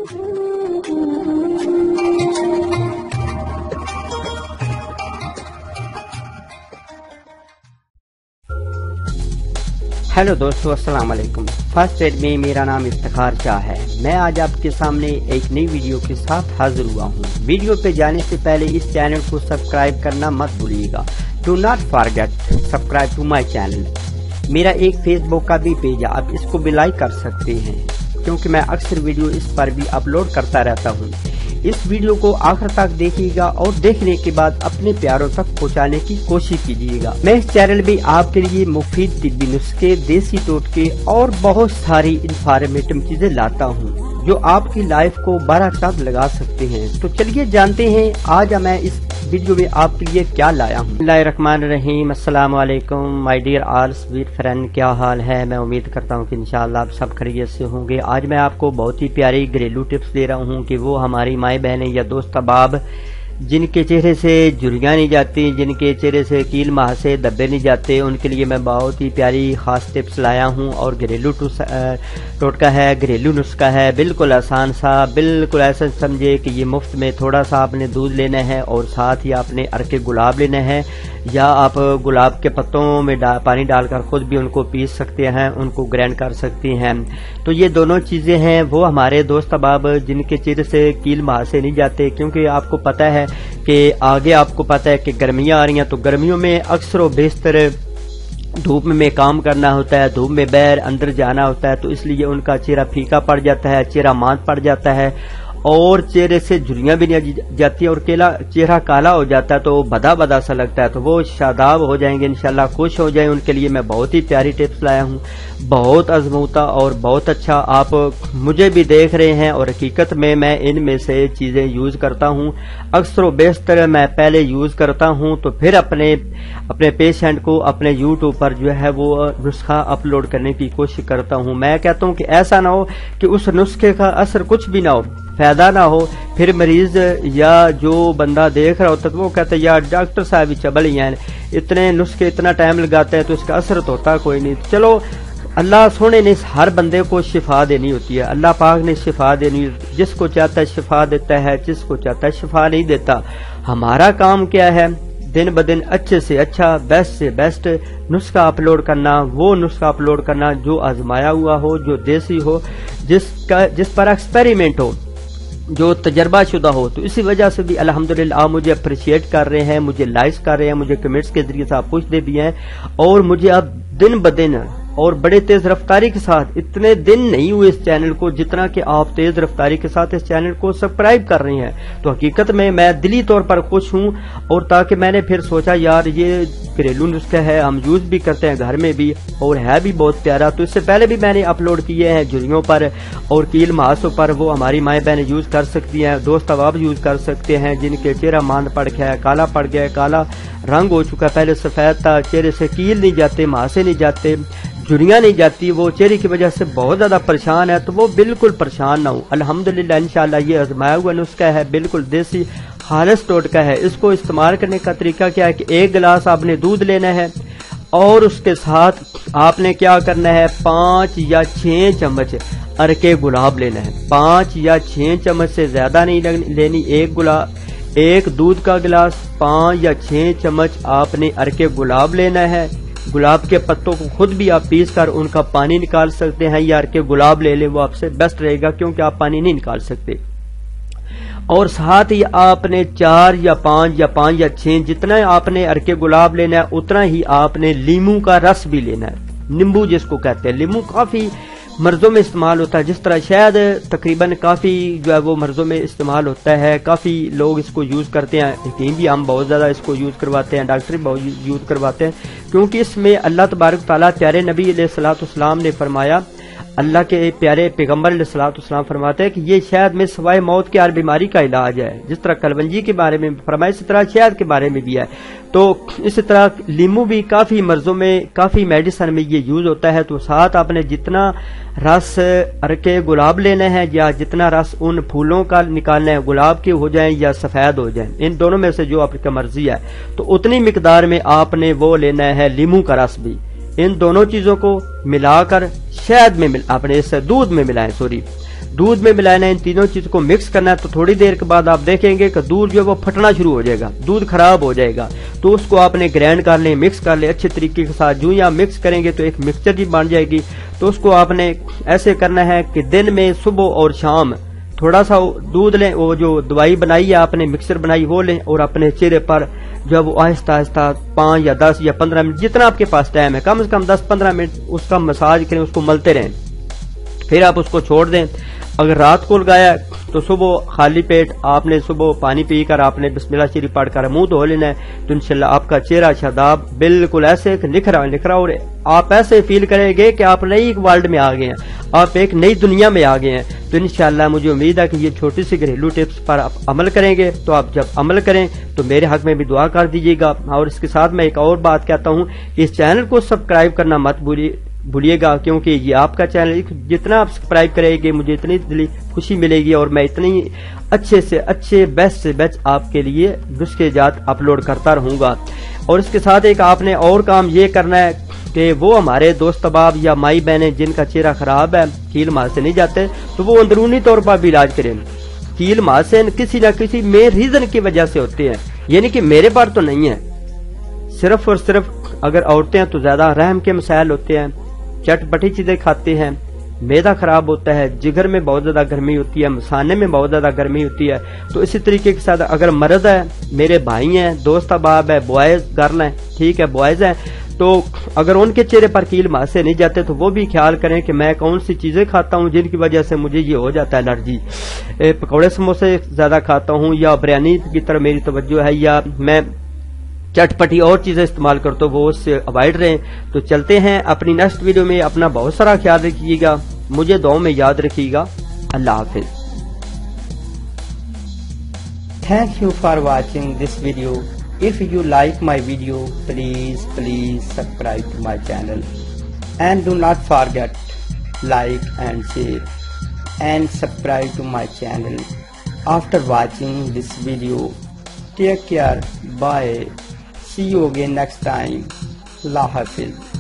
Hello दोस्तों, अस्सलाम वालेकुम। फर्स्ट एड में मेरा नाम इफ्तिखार शाह है। मैं आज आपके सामने एक नई वीडियो के साथ हाजिर हुआ हूँ। वीडियो पे जाने से पहले इस चैनल को सब्सक्राइब करना मत भूलिएगा। Do not forget subscribe to my channel. मेरा एक फेसबुक का भी पेज है, आप इसको भी लाइक कर सकते हैं, क्योंकि मैं अक्सर वीडियो इस पर भी अपलोड करता रहता हूँ। इस वीडियो को आखिर तक देखिएगा और देखने के बाद अपने प्यारों तक पहुंचाने की कोशिश कीजिएगा। मैं इस चैनल में आपके लिए मुफीद तिब्बी नुस्खे, देसी टोटके और बहुत सारी इंफॉर्मेटिव चीजें लाता हूं जो आपकी लाइफ को बरकत लगा सकते हैं। तो चलिए जानते हैं आज मैं इस वीडियो में आपके लिए क्या लाया हूँ। बिस्मिल्लाहिर्रहमानिर्रहीम। अस्सलाम वालेकुम my dear all sweet friend, क्या हाल है? मैं उम्मीद करता हूँ कि इंशाअल्लाह आप सब खैरियत से होंगे। आज मैं आपको बहुत ही प्यारी घरेलू टिप्स दे रहा हूँ कि वो हमारी माएँ बहनें या दोस्त अहबाब जिनके चेहरे से झुर्रियाँ नहीं जाती, जिनके चेहरे से कील माह से धब्बे नहीं जाते, उनके लिए मैं बहुत ही प्यारी खास टिप्स लाया हूँ। और घरेलू टोटका है, घरेलू नुस्खा है, बिल्कुल आसान सा, बिल्कुल ऐसा समझे कि ये मुफ्त में थोड़ा सा आपने दूध लेना है और साथ ही आपने अरके गुलाब लेना है, या आप गुलाब के पत्तों में पानी डालकर खुद भी उनको पीस सकते हैं, उनको ग्राइंड कर सकते हैं। तो ये दोनों चीजें हैं वो हमारे दोस्त अहबाब जिनके चेहरे से कील माह से नहीं जाते, क्योंकि आपको पता है कि आगे आपको पता है कि गर्मियां आ रही हैं, तो गर्मियों में अक्सर व बेशतर धूप में काम करना होता है, धूप में बाहर अंदर जाना होता है, तो इसलिए उनका चेहरा फीका पड़ जाता है, चेहरा मांद पड़ जाता है और चेहरे से झुर्रियां भी नहीं जाती और चेहरा काला हो जाता है, तो बदा बदा सा लगता है। तो वो शादाब हो जाएंगे इंशाल्लाह, खुश हो जाए। उनके लिए मैं बहुत ही प्यारी टिप्स लाया हूँ, बहुत आजमूता और बहुत अच्छा। आप मुझे भी देख रहे हैं और हकीकत में मैं इनमें से चीजें यूज करता हूँ। अक्सर बेशतर मैं पहले यूज करता हूँ तो फिर अपने पेशेंट को अपने यूट्यूब पर जो है वो नुस्खा अपलोड करने की कोशिश करता हूँ। मैं कहता हूँ कि ऐसा ना हो कि उस नुस्खे का असर कुछ भी ना हो, फायदा ना हो, फिर मरीज या जो बंदा देख रहा होता तो वो कहता है यार डॉक्टर साहब ही चबल ही हैं, इतने नुस्खे इतना टाइम लगाते हैं तो इसका असर तो होता कोई नहीं। चलो अल्लाह सोने ने हर बंदे को शिफा देनी होती है, अल्लाह पाक ने शिफा देनी, जिसको चाहता है शिफा देता है, जिसको चाहता है शिफा नहीं देता। हमारा काम क्या है? दिन ब दिन अच्छे से अच्छा, बेस्ट से बेस्ट नुस्खा अपलोड करना, वो नुस्खा अपलोड करना जो आजमाया हुआ हो, जो देसी हो, जिस पर एक्सपेरिमेंट हो, जो तजर्बा शुदा हो। तो इसी वजह से भी अल्हम्दुलिल्लाह आप मुझे अप्रिशिएट कर रहे हैं, मुझे लाइक्स कर रहे हैं, मुझे कमेंट्स के जरिए से आप पूछते भी हैं और मुझे अब दिन ब दिन और बड़े तेज रफ्तारी के साथ, इतने दिन नहीं हुए इस चैनल को जितना कि आप तेज रफ्तारी के साथ इस चैनल को सब्सक्राइब कर रहे हैं। तो हकीकत में मैं दिली तौर पर खुश हूं। और ताकि मैंने फिर सोचा यार ये घरेलू नुस्खा है, हम यूज भी करते हैं घर में भी और है भी बहुत प्यारा। तो इससे पहले भी मैंने अपलोड किए हैं झुर्रियों पर और कील मासों पर, वो हमारी माएँ बहनें यूज कर सकती हैं, दोस्त अहबाब यूज कर सकते हैं जिनके चेहरा मांद पड़ गया है, काला पड़ गया है, काला रंग हो चुका है, पहले सफेद था, चेहरे से कील नहीं जाते, माह से नहीं जाते, झुर्रियां नहीं जाती, वो चेहरे की वजह से बहुत ज्यादा परेशान है, तो वो बिल्कुल परेशान ना हो। अल्हम्दुलिल्लाह इंशाल्लाह ये आजमाया हुआ नुस्खा है, बिल्कुल देसी खालिस टोटका है। इसको इस्तेमाल करने का तरीका क्या है कि 1 गिलास आपने दूध लेना है और उसके साथ आपने क्या करना है, 5 या 6 चम्मच अरके गुलाब लेना है। 5 या 6 चम्मच से ज्यादा नहीं लेनी। एक दूध का गिलास, 5 या 6 चम्मच आपने अरके गुलाब लेना है। गुलाब के पत्तों को खुद भी आप पीस कर उनका पानी निकाल सकते हैं, या अरके गुलाब ले लें, वो आपसे बेस्ट रहेगा क्योंकि आप पानी नहीं निकाल सकते। और साथ ही आपने 4 या 5 या 6 जितना आपने अरके गुलाब लेना है उतना ही आपने लीमू का रस भी लेना है। नींबू जिसको कहते हैं, लीमू काफी मर्जों में इस्तेमाल होता है, जिस तरह शायद तकरीबन काफी जो है वो मर्जों में इस्तेमाल होता है, काफी लोग इसको यूज करते हैं, हकीम भी हम बहुत ज्यादा इसको यूज करवाते हैं, डॉक्टर भी बहुत यूज करवाते हैं, क्योंकि इसमें अल्लाह तबारक तआला प्यारे नबी अलैहिस्सलाम ने फरमाया, अल्लाह के प्यारे पैगम्बर अलैहिस्सलाम फरमाते हैं कि ये शहद में सवाए मौत की हर बीमारी का इलाज है। जिस तरह कलवंजी के बारे में फरमाया इसी तरह शहद के बारे में भी है। तो इसी तरह लीमू भी काफी मर्जों में, काफी मेडिसिन में ये यूज होता है। तो साथ आपने जितना रस अरके गुलाब लेना है या जितना रस उन फूलों का निकालना है, गुलाब के हो जाएं या सफेद हो जाएं, इन दोनों में से जो आपकी मर्जी है, तो उतनी मिकदार में आपने वो लेना है लीमू का रस भी। इन दोनों चीजों को मिलाकर शहद में आपने इस दूध में मिलाएं, دودھ میں ملانا ہے، ان تینوں چیزوں کو مکس کرنا ہے، تو تھوڑی دیر کے بعد آپ دیکھیں گے کہ دودھ جو ہے وہ پھٹنا شروع ہو جائے گا، دودھ خراب ہو جائے گا، تو اس کو آپ نے گرینڈ کر لیں، مکس کر لیں اچھے طریقے کے ساتھ۔ جو ہی آپ مکس کریں گے تو ایک مکسچر جی بن جائے گی، تو اس کو آپ نے ایسے کرنا ہے کہ دن میں صبح اور شام تھوڑا سا دودھ لیں، وہ جو دوائی بنائی ہے آپ نے مکسر بنائی وہ لیں، اور اپنے چہرے پر جب وہ آہستہ آہستہ 5 یا 10 یا 15 منٹ جتنا آپ کے پاس ٹائم ہے، کم از کم 10-15 منٹ اس کا مساج کریں، اس کو ملتے رہیں، پھر آپ اس کو چھوڑ دیں۔ اگر رات کو لگایا تو صبح خالی پیٹ آپ نے صبح پانی پی کر آپ نے بسم اللہ شریف پڑھ کر منہ دھو لینا ہے، تو انشاءاللہ آپ کا چہرہ شاداب بالکل ایسے نکھرا اور آپ ایسے فیل کریں گے کہ آپ نئی ایک ورلڈ میں آ گئے ہیں، آپ ایک نئی دنیا میں آ گئے ہیں۔ تو انشاءاللہ مجھے امید ہے کہ یہ چھوٹی سی گھریلو ٹپس پر آپ عمل کریں گے، تو آپ جب عمل کریں تو میرے حق میں بھی دعا کر دیجیے گا۔ اور اس کے ساتھ میں ایک اور بات کہتا ہوں کہ اس چینل کو سبسکرائب کرنا مت بھولیے گا، کیونکہ یہ آپ کا چینل، جتنا آپ سبسکرائب کریں گے مجھے اتنی دلی خوشی ملے گی، اور میں اتنی اچھے سے اچھے بیسٹ سے بیسٹ آپ کے لیے نسخے جات اپلوڈ کرتا رہوں گا۔ اور اس کے ساتھ ایک آپ نے اور کام یہ کرنا ہے کہ وہ ہمارے دوست احباب یا مائی بہنیں جن کا چہرہ خراب ہے، کیل مال سے نہیں جاتے، تو وہ اندرونی طور پر بھی علاج کریں۔ کیل مال سے کسی نہ کسی مین ریزن کی وجہ سے ہوتے ہیں، یعنی کہ میرے پر تو نہیں ہے، صرف اور صرف اگر عورتیں ہیں تو زیادہ رحم کے مسائل ہوتے ہیں، چٹ پٹی چیزیں کھاتے ہیں، معدہ خراب ہوتا ہے، جگر میں بہت زیادہ گرمی ہوتی ہے، مثانے میں بہت زیادہ گرمی ہوتی ہے۔ تو اسی طریقے کے ساتھ اگر مرض ہے، میرے بھائی ہیں، دوست احباب ہے، بوائز گرل ہیں، ٹھیک ہے بوائز ہیں، تو اگر ان کے چہرے پر کیل ماں سے نہیں جاتے تو وہ بھی خیال کریں کہ میں کون سی چیزیں کھاتا ہوں جن کی وجہ سے مجھے یہ ہو جاتا ہے الرجی۔ پکوڑے سموسے زیادہ کھاتا ہوں، یا بریانی کی طرف میری توجہ ہے، یا میں چٹ پٹی اور چیزیں استعمال کرتا ہوں، وہ اس سے اوائڈ رہیں۔ تو چلتے ہیں اپنی نیکسٹ ویڈیو میں، اپنا بہت سارا خیال رکھیے گا، مجھے دعاؤں میں یاد رکھیے گا۔ اللہ حافظ۔ Thank you for watching this video. If you like my video, please subscribe to my channel, and do not forget like and share and subscribe to my channel. After watching this video, take care, bye, see you again next time. Allah Hafiz.